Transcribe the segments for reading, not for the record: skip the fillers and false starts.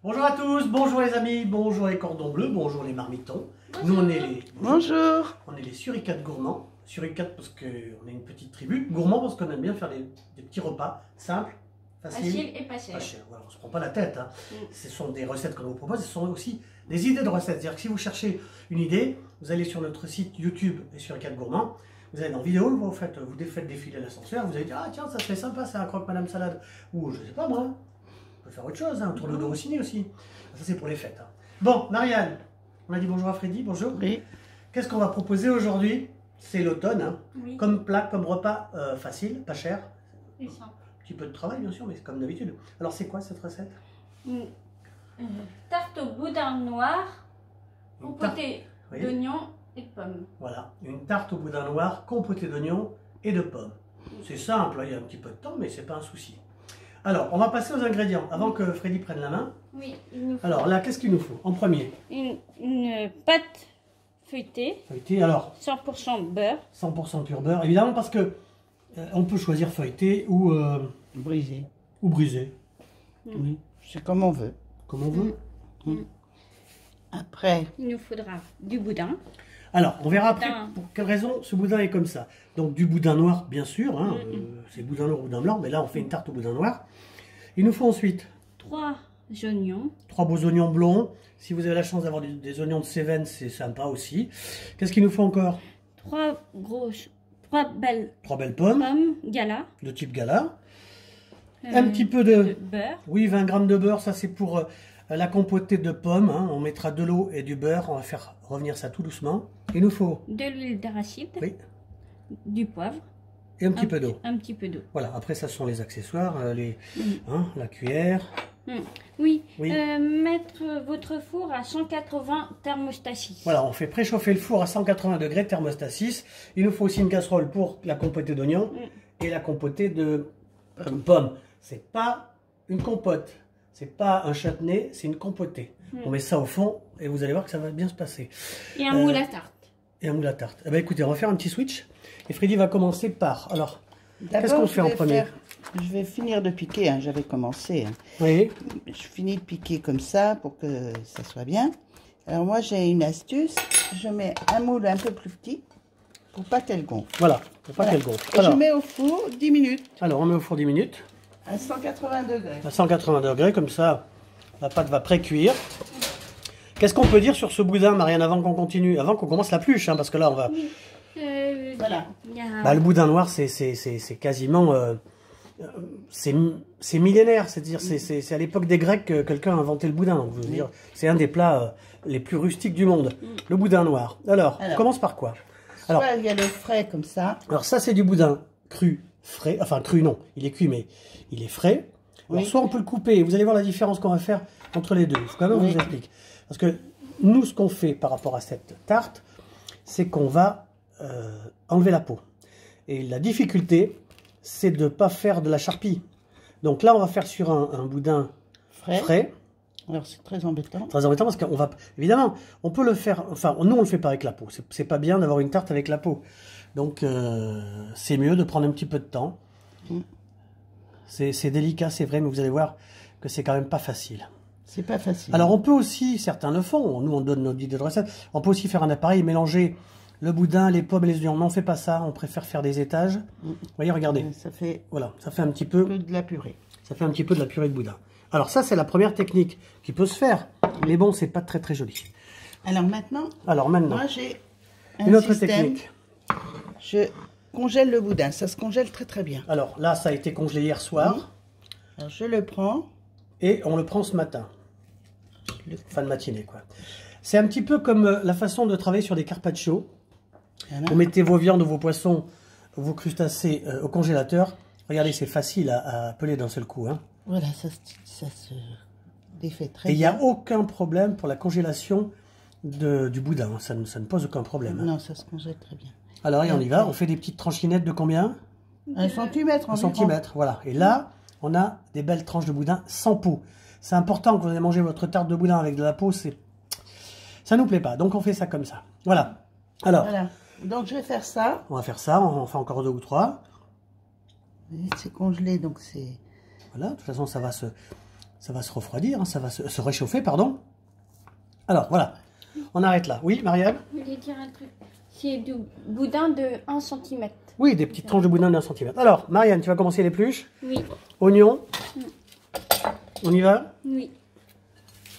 Bonjour à tous, bonjour les amis, bonjour les cordons bleus, bonjour les marmitons. Bonjour. Nous on est les... Bonjour. On est les suricates gourmands. Suricates parce qu'on est une petite tribu. Gourmands parce qu'on aime bien faire des petits repas simples, faciles et pas cher. Voilà, on ne se prend pas la tête. Hein. Ce sont des recettes qu'on vous propose, ce sont aussi des idées de recettes. C'est-à-dire que si vous cherchez une idée, vous allez sur notre site YouTube et Suricates gourmands. Vous allez dans vidéo, vous faites défiler l'ascenseur, vous allez dire ah tiens ça serait sympa, c'est un croque madame salade. Ou je sais pas moi, on peut faire autre chose, hein, un tourneau de Rossini aussi. Ça c'est pour les fêtes. Hein. Bon, Marianne, on a dit bonjour à Freddy, bonjour. Oui. Qu'est-ce qu'on va proposer aujourd'hui? C'est l'automne, hein. Oui. Comme plat, comme repas facile, pas cher. Et simple. Un petit peu de travail bien sûr, mais c'est comme d'habitude. Alors c'est quoi cette recette? Une tarte au boudin noir, compotée oui. d'oignons et de pommes. Voilà, une tarte au boudin noir, compotée d'oignons et de pommes. C'est simple, hein, il y a un petit peu de temps, mais c'est pas un souci. Alors, on va passer aux ingrédients, avant que Freddy prenne la main. Oui, il nous faut Alors là, qu'est-ce qu'il nous faut? En premier, une pâte feuilletée, feuilleté, alors 100% beurre, 100% pur beurre, évidemment parce que on peut choisir feuilleté ou Brisé. brisé, Oui. C'est comme on veut. comme on veut. Après, il nous faudra du boudin. Alors, on verra après Boudin. pour quelle raison ce boudin est comme ça. Donc du boudin noir, bien sûr, hein, c'est boudin noir ou boudin blanc, mais là on fait une tarte au boudin noir. Il nous faut ensuite 3 oignons, 3 beaux oignons blonds. Si vous avez la chance d'avoir des oignons de Cévennes, c'est sympa aussi. Qu'est-ce qu'il nous faut encore? 3 belles 3 belles pommes pommes gala, de type gala. Un petit peu de... beurre, Oui, 20 grammes de beurre, ça c'est pour la compotée de pommes. Hein. On mettra de l'eau et du beurre, on va faire revenir ça tout doucement. Il nous faut de l'huile d'arachide, oui, du poivre, et un petit peu d'eau. un petit peu d'eau. Voilà, après ça sont les accessoires, la cuillère. Oui, Oui. mettre votre four à 180 thermostat 6. Voilà, on fait préchauffer le four à 180 degrés, thermostat 6. Il nous faut aussi une casserole pour la compotée d'oignons et la compotée de pommes. C'est pas une compote, c'est pas un châtenay, c'est une compotée. On met ça au fond et vous allez voir que ça va bien se passer. Et un moule à tarte. Et un moule à tarte. Eh ben, écoutez, on va faire un petit switch. Et Freddy va commencer par... Alors, qu'est-ce qu'on fait en premier? Je vais finir de piquer, hein, j'avais commencé. Hein. Oui. Je finis de piquer comme ça pour que ça soit bien. Alors moi j'ai une astuce, je mets un moule un peu plus petit pour pas qu'elle gonfle. Voilà, pour pas qu'elle gonfle. Et Alors, je mets au four 10 minutes alors, on met au four 10 minutes. à 180 degrés. À 180 degrés, comme ça, la pâte va pré-cuire. Qu'est-ce qu'on peut dire sur ce boudin, Marianne, avant qu'on continue, avant qu'on commence la pluche, hein, parce que là, on va... Voilà. Il y a... Bah, le boudin noir, c'est quasiment... c'est millénaire, c'est-à-dire c'est à l'époque des Grecs que quelqu'un a inventé le boudin. Donc, je veux dire, c'est un des plats les plus rustiques du monde, le boudin noir. Alors, on commence par quoi? Alors, soit il y a le frais comme ça. alors ça, c'est du boudin cru, frais, enfin cru non, il est cuit, mais il est frais. Alors, Oui. soit on peut le couper, vous allez voir la différence qu'on va faire entre les deux. Il faut quand même que je vous explique. Parce que nous, ce qu'on fait par rapport à cette tarte, c'est qu'on va enlever la peau. Et la difficulté, c'est de ne pas faire de la charpie. Donc là, on va faire sur un boudin frais. Alors c'est très embêtant. Très embêtant parce qu'on va... Évidemment, on peut le faire... Enfin, nous, on le fait pas avec la peau. C'est pas bien d'avoir une tarte avec la peau. Donc, c'est mieux de prendre un petit peu de temps. C'est délicat, c'est vrai, mais vous allez voir que c'est quand même pas facile. C'est pas facile. Alors, on peut aussi, certains le font, nous, on donne notre idée de recette, on peut aussi faire un appareil, mélanger le boudin, les pommes et les oignons. Non, on fait pas ça, on préfère faire des étages. Vous voyez, regardez. Ça fait Voilà, ça fait un petit peu... de la purée. Ça fait un petit peu de la purée de boudin. Alors ça, c'est la première technique qui peut se faire. Mais bon, c'est pas très très joli. Alors maintenant, moi j'ai une autre technique. Je congèle le boudin, ça se congèle très très bien. Alors là, ça a été congelé hier soir. Alors je le prends. Et on le prend ce matin. Fin de matinée, quoi. C'est un petit peu comme la façon de travailler sur des carpaccio. Voilà. Vous mettez vos viandes ou vos poissons, vos crustacés au congélateur. Regardez, c'est facile à peler d'un seul coup. Hein. Voilà, ça se défait très bien. Et il n'y a bien. aucun problème pour la congélation du boudin. Ça ne pose aucun problème. Hein. Non, ça se congèle très bien. Alors, on y va. On fait des petites tranchinettes de combien? 1 centimètre Un environ. centimètre, voilà. Et là, on a des belles tranches de boudin sans peau. C'est important que vous ayez mangé votre tarte de boudin avec de la peau. Ça nous plaît pas. Donc, on fait ça comme ça. Voilà. Alors, Voilà. Donc, je vais faire ça. on va faire ça. On en fait encore 2 ou 3. C'est congelé, donc c'est... Voilà. De toute façon, ça va Ça va se refroidir, hein, ça va se réchauffer, pardon. Alors, voilà. On arrête là. Oui, Marianne? Je voulais dire un truc. C'est du boudin de 1 cm. Oui, des petites tranches de boudin de 1 cm. Alors, Marianne, tu vas commencer l'épluche. Oui. Oignon. On y va? Oui.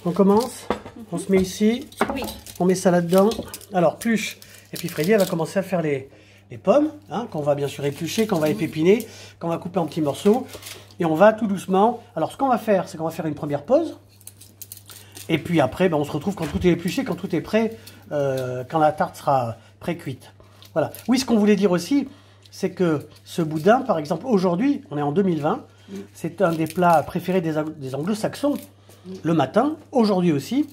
On commence. On se met ici. Oui. On met ça là-dedans. Alors, pluche. Et puis Freddy, elle va commencer à faire les pommes, hein, qu'on va bien sûr éplucher, qu'on va épépiner, qu'on va couper en petits morceaux. Et on va tout doucement. Alors, ce qu'on va faire, c'est qu'on va faire une première pause. Et puis après, ben, on se retrouve quand tout est épluché, quand tout est prêt, quand la tarte sera pré-cuite. Voilà. Oui, ce qu'on voulait dire aussi, c'est que ce boudin, par exemple, aujourd'hui, on est en 2020, c'est un des plats préférés des anglo-saxons. Le matin, aujourd'hui aussi,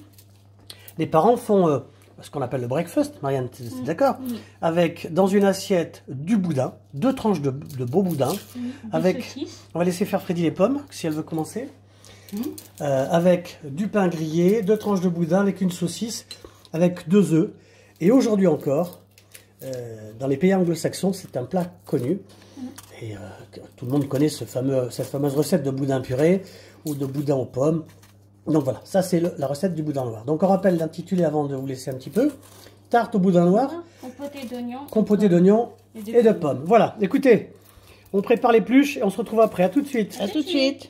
les parents font ce qu'on appelle le breakfast, Marianne, c'est d'accord? Avec, dans une assiette, du boudin, 2 tranches de beau boudin, avec, saucisses. on va laisser faire Freddy les pommes, si elle veut commencer. Avec du pain grillé, 2 tranches de boudin avec une saucisse, avec 2 œufs. Et aujourd'hui encore, dans les pays anglo-saxons, c'est un plat connu. Et tout le monde connaît cette fameuse recette de boudin puré ou de boudin aux pommes. Donc voilà, ça c'est la recette du boudin noir. Donc on rappelle l'intitulé avant de vous laisser un petit peu. Tarte au boudin noir, compotée d'oignons et de pommes. Voilà, écoutez, on prépare l'épluche et on se retrouve après. À tout de suite. À tout de suite.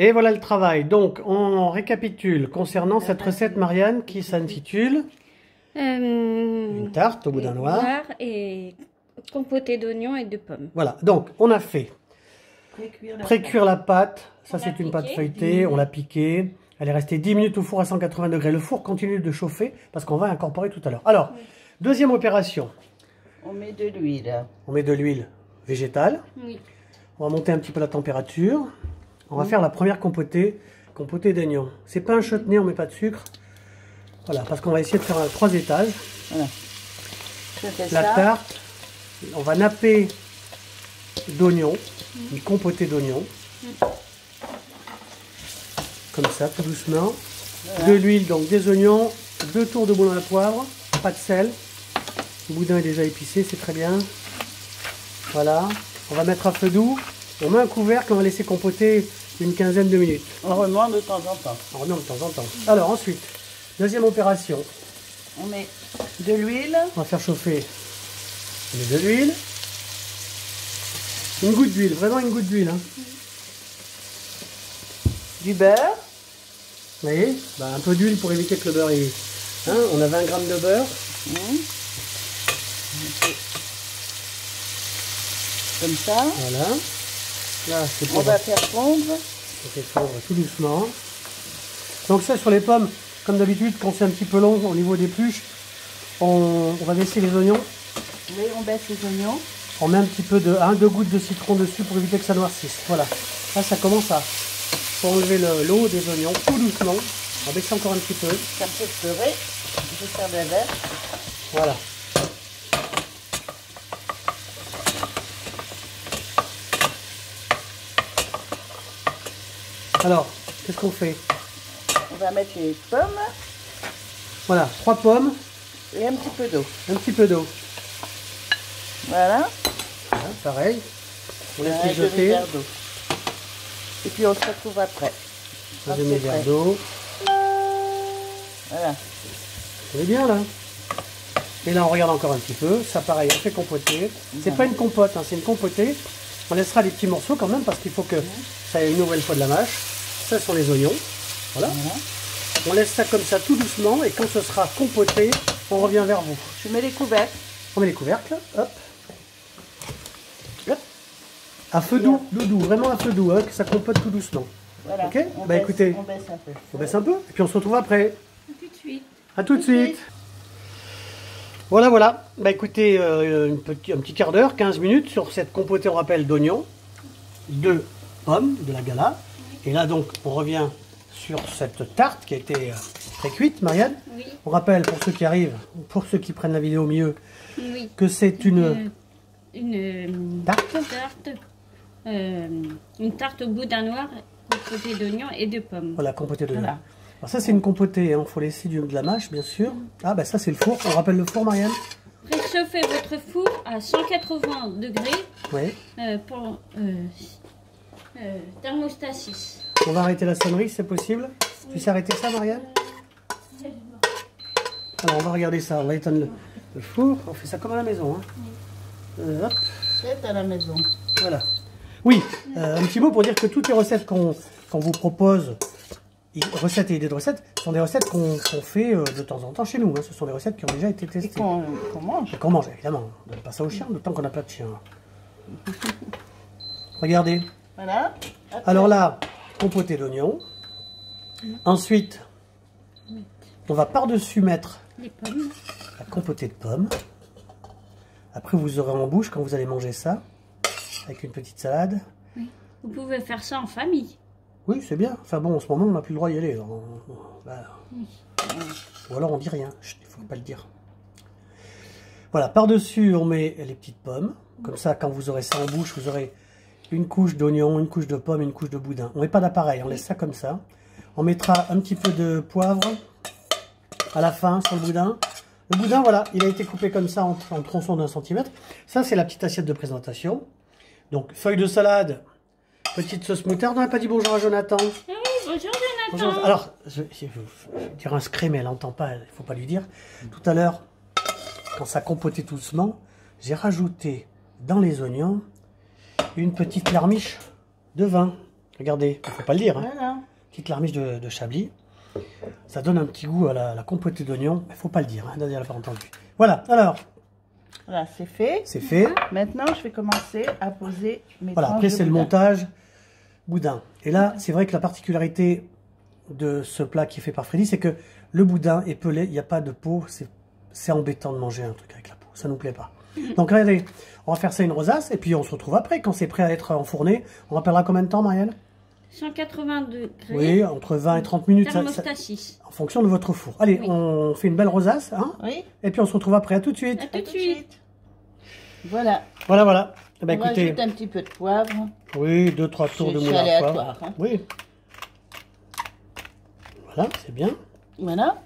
Et voilà le travail. Donc, on récapitule concernant cette recette, Marianne, qui s'intitule une tarte au boudin noir. Et compotée d'oignons et de pommes. Voilà. Donc, on a fait pré-cuire la pâte. Ça, On c'est l'a une pâte piquée. feuilletée. On l'a piquée. Elle est restée 10 minutes au four à 180 degrés. Le four continue de chauffer parce qu'on va incorporer tout à l'heure. Alors, deuxième opération. On met de l'huile. On met de l'huile végétale. Oui. On va monter un petit peu la température. On va faire la première compotée d'oignons. C'est pas un chutney, on met pas de sucre. Voilà, parce qu'on va essayer de faire 3 étages. Voilà. Je fais La ça. tarte, on va napper d'oignons, une compotée d'oignons. Comme ça, tout doucement. Voilà. De l'huile, donc des oignons, 2 tours de bouillon à poivre, pas de sel. Le boudin est déjà épicé, c'est très bien. Voilà, on va mettre à feu doux. On met un couvercle, on va laisser compoter une quinzaine de minutes. On remonte de temps en temps. On remet de temps en temps. Alors ensuite, deuxième opération. On met de l'huile. On va faire chauffer. On met de l'huile. Une goutte d'huile, vraiment une goutte d'huile. Hein. Du beurre. Vous voyez, bah, un peu d'huile pour éviter que le beurre est... Hein, on a 20 g de beurre. Comme ça. Voilà. Là, c'est pour... On va faire fondre. On fait fondre tout doucement. Donc ça, sur les pommes, comme d'habitude, quand c'est un petit peu long au niveau des pluches, on va baisser les oignons. Oui, on baisse les oignons. On met un petit peu de 1-2 gouttes de citron dessus pour éviter que ça noircisse. Voilà. Là, ça commence à enlever l'eau des oignons tout doucement. On va baisser encore un petit peu. Ça me fait pleurer. Je vais faire de la verre. Voilà. Alors, qu'est-ce qu'on fait? On va mettre les pommes Voilà, 3 pommes, et un petit peu d'eau. un petit peu d'eau. Voilà. Hein, pareil. On laisse Un mijoter. demi-verre d'eau. Et puis on se retrouve après. Un Quand c'est demi-verre prêt. d'eau. Voilà. On est bien là. Et là, on regarde encore un petit peu. Ça, pareil, on fait compoter. C'est pas une compote, hein, c'est une compotée. On laissera les petits morceaux quand même parce qu'il faut que ça ait une nouvelle fois de la mâche. Ça sont les oignons. Voilà. Voilà. On laisse ça comme ça tout doucement et quand ce sera compoté, on revient vers vous. Je mets les couvercles. On met les couvercles. Hop. Hop. À feu doux, doudou, vraiment à feu doux, hein, que ça compote tout doucement. Voilà. Ok. On Bah baisse, écoutez, on baisse un peu. on baisse un peu et puis on se retrouve après. Tout de suite. À tout de suite. Voilà, voilà. Bah écoutez, un petit quart d'heure, 15 minutes sur cette compotée, on rappelle, d'oignons, de pommes, de la gala. Et là donc, on revient sur cette tarte qui a été pré-cuite, Marianne. Oui. On rappelle, pour ceux qui arrivent, pour ceux qui prennent la vidéo au milieu, Oui. que c'est une tarte. Une tarte au boudin noir compotée d'oignons et de pommes. Voilà, compotée d'oignons. Voilà. Alors ça, c'est une compotée, il faut laisser de la mâche, bien sûr. Ah, bah ça, c'est le four. On rappelle le four, Marianne? Préchauffez votre four à 180 degrés Oui. pour thermostat 6. On va arrêter la sonnerie, c'est possible? Tu sais arrêter ça, Marianne? Alors, on va regarder ça. On va éteindre le four. On fait ça comme à la maison. Hein. Hop. C'est à la maison. Voilà. Oui, un petit mot pour dire que toutes les recettes qu'on vous propose, recettes et idées de recettes, sont des recettes qu'on fait de temps en temps chez nous. Hein. Ce sont des recettes qui ont déjà été testées. Et qu'on mange. Et qu'on mange, évidemment. On ne donne pas ça aux chiens, d'autant qu'on n'a pas de chien. Regardez. Voilà. Après. Alors là, compoté d'oignons. Ensuite, on va par-dessus mettre Les pommes. la compotée de pommes. Après, vous aurez en bouche quand vous allez manger ça, avec une petite salade. Oui. Vous pouvez faire ça en famille. Oui, c'est bien. Enfin bon, en ce moment, on n'a plus le droit d'y aller. Là. Oui. Ou alors, on dit rien. Il ne faut pas le dire. Voilà, par-dessus, on met les petites pommes. Comme ça, quand vous aurez ça en bouche, vous aurez une couche d'oignon, une couche de pommes, une couche de boudin. On ne met pas d'appareil, on laisse ça comme ça. On mettra un petit peu de poivre à la fin sur le boudin. Le boudin, voilà, il a été coupé comme ça en tronçons d'1 centimètre. Ça, c'est la petite assiette de présentation. Donc, feuille de salade, petite sauce moutarde. On n'a pas dit bonjour à Jonathan. Ah oui, bonjour Jonathan. Bonjour. Alors, je vais dire un secret, mais elle n'entend pas, il ne faut pas lui dire. Tout à l'heure, quand ça compotait tout doucement, j'ai rajouté dans les oignons une petite larmiche de vin. Regardez, il ne faut pas le dire. Hein. Voilà. Petite larmiche de Chablis. Ça donne un petit goût à la compotée d'oignons. Il ne faut pas le dire, hein, Nadia l'a pas entendu. Voilà, alors, Voilà, c'est fait. c'est fait. Maintenant, je vais commencer à poser mes Voilà, tranches après de c'est le boudin. montage boudin. Et là, c'est vrai que la particularité de ce plat qui est fait par Freddy, c'est que le boudin est pelé, il n'y a pas de peau. C'est embêtant de manger un truc avec la peau, ça ne nous plaît pas. Donc regardez, on va faire ça une rosace et puis on se retrouve après quand c'est prêt à être enfourné. On rappellera combien de temps, Marielle? 180 degrés. Oui, entre 20 et 30 minutes, Thermostat 6. en fonction de votre four. Allez, Oui. on fait une belle rosace, hein, Oui, et puis on se retrouve après. À tout de suite. À tout de suite. Voilà. Voilà, voilà. Eh ben, On écoutez, rajoute un petit peu de poivre. oui, 2-3 tours de C'est moulin à poivre. aléatoire, hein. Oui. Voilà, c'est bien. Voilà.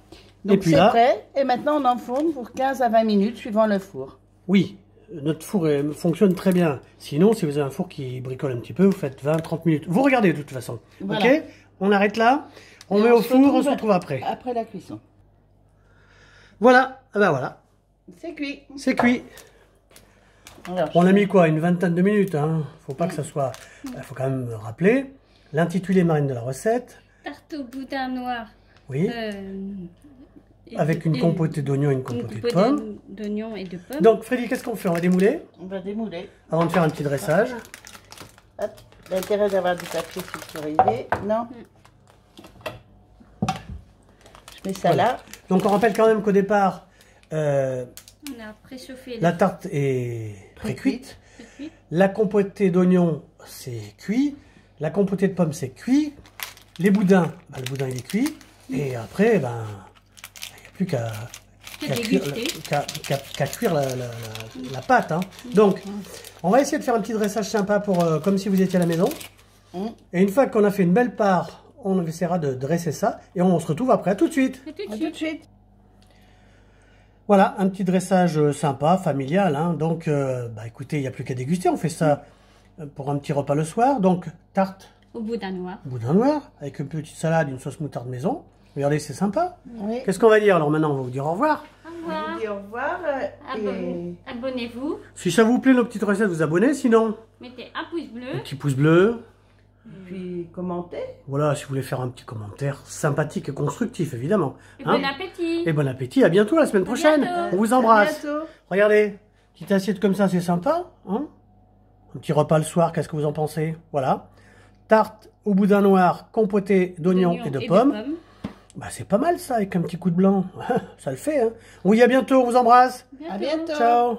Donc puis c'est là- prêt. Et maintenant, on enfourne pour 15 à 20 minutes suivant le four. Oui, notre four fonctionne très bien. Sinon, si vous avez un four qui bricole un petit peu, vous faites 20-30 minutes. Vous regardez de toute façon. Voilà. Ok? On arrête là. On Et met on au se four, on retrouve se retrouve après. Après la cuisson. Voilà. Ah ben voilà. C'est cuit. C'est cuit. Alors, On a mis quoi? Une vingtaine de minutes. Hein. Faut pas que ça soit... Il faut quand même rappeler. L'intitulé marine de la recette. Tarte au boudin noir. Oui. Et- Avec une et- compotée d'oignons et une une compotée de compotée pommes. d'oignons et de pommes. Donc, Freddy, qu'est-ce qu'on fait? On va démouler on va démouler. avant de faire un petit dressage. Hop. L'intérêt d'avoir du papier sulfurisé. Non. Je mets ça Voilà. là. Donc, on rappelle quand même qu'au départ, On a préchauffé la tarte est pré-cuite. le cuit. La compotée d'oignons, c'est cuit. La compotée de pommes, c'est cuit. Les boudins, le boudin, il est cuit. Et après, il n'y a plus qu'à cuire, qu'à cuire la pâte. Hein. Donc, on va essayer de faire un petit dressage sympa pour, comme si vous étiez à la maison. Et une fois qu'on a fait une belle part, on essaiera de dresser ça. Et on se retrouve après. À tout de suite. Et tout de À tout suite. de suite. Voilà, un petit dressage sympa, familial. Hein. Donc, écoutez, il n'y a plus qu'à déguster. On fait ça pour un petit repas le soir. Donc, tarte Au boudin noir. boudin noir, avec une petite salade, une sauce moutarde maison. Regardez, c'est sympa. Oui. Qu'est-ce qu'on va dire? Alors maintenant, on va vous dire au revoir. Au On revoir. vous dit au revoir. Et... Abonnez-vous. Si ça vous plaît, nos petites recettes, vous abonnez. Sinon, Mettez un pouce un bleu. petit pouce bleu. puis commentez. Voilà, si vous voulez faire un petit commentaire sympathique et constructif, évidemment. Et Hein? bon appétit. Et bon appétit, à bientôt la semaine prochaine. bientôt. On vous embrasse. À bientôt. Regardez, petite assiette comme ça, c'est sympa. Hein, un petit repas le soir, qu'est-ce que vous en pensez? Voilà. Tarte au boudin noir, compotée d'oignons et de pommes. C'est pas mal ça, avec un petit coup de blanc. Ça le fait. Hein. On vous dit à bientôt, on vous embrasse. À bientôt. Ciao.